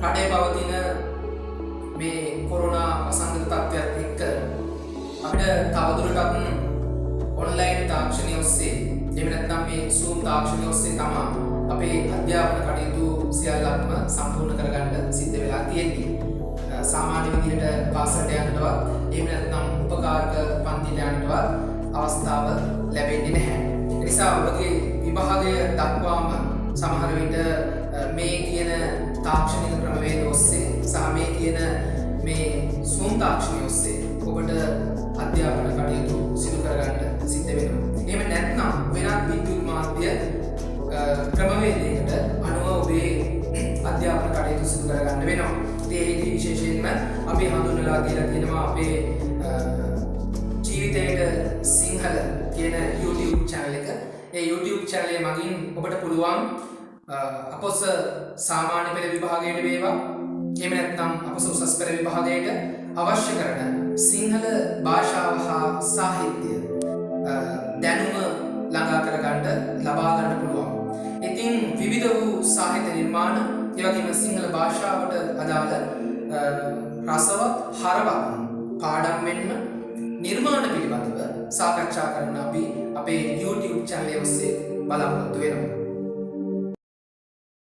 රටේ පවතින මේ කොරෝනා වසංගත තත්ත්වයක් එක්ක අපිට තවදුරටත් ඔන්ලයින් තාක්ෂණය ඔස්සේ එහෙම නැත්නම් මේ Zoom තාක්ෂණය ඔස්සේ තමයි අපේ අධ්‍යාපන කටයුතු සියල්ලක්ම සම්පූර්ණ කරගන්න සිද්ධ වෙලා තියෙන්නේ. සාමාන්‍ය විදිහට පාසලට යන්නටවත් එහෙම නැත්නම් උපකාරක පන්තිට යන්නටවත් අවස්ථාව ලැබෙන්නේ නැහැ. ඒ නිසා ඔබගේ විභාගය දක්වාම සමහර විට මේ කියන තාක්ෂණික ක්‍රමවේද ඔස්සේ සහ මේ කියන මේ Zoom තාක්ෂණය ඔස්සේ ඔබට අධ්‍යාපන කටයුතු සිදු කරගන්න සිද්ධ වෙනවා. එහෙම නැත්නම් වෙනත් විද්‍යුත් මාධ්‍ය ක්‍රමවේදයකට අනුව ඔබේ අධ්‍යාපන කටයුතු සිදු කරගන්න වෙනවා. ඒකෙදි විශේෂයෙන්ම අපි හඳුන්වලා දීලා තියෙනවා අපේ ජීවිතයට සිංහල කියන YouTube channel එක. ඒ YouTube channel එක මගින් ඔබට පුළුවන් අපොස සාමාන්‍ය පෙළ විභාගයට වේවා එහෙම නැත්නම් අපොස උසස් පෙළ විභාගයට අවශ්‍ය කරන සිංහල භාෂාව හා සාහිත්‍ය දැනුම ළඟා කරගන්න ලබා ගන්න පුළුවන්. ඉතින් විවිධ වූ සාහිත්‍ය නිර්මාණ ඒ වගේම සිංහල භාෂාවට අදාළ රසවත් හරවත් පාඩම් මෙන්ම නිර්මාණ පිළිබඳව සාකච්ඡා කරන්න අපි අපේ YouTube channel එක ඔස්සේ බලාපොරොත්තු වෙනවා.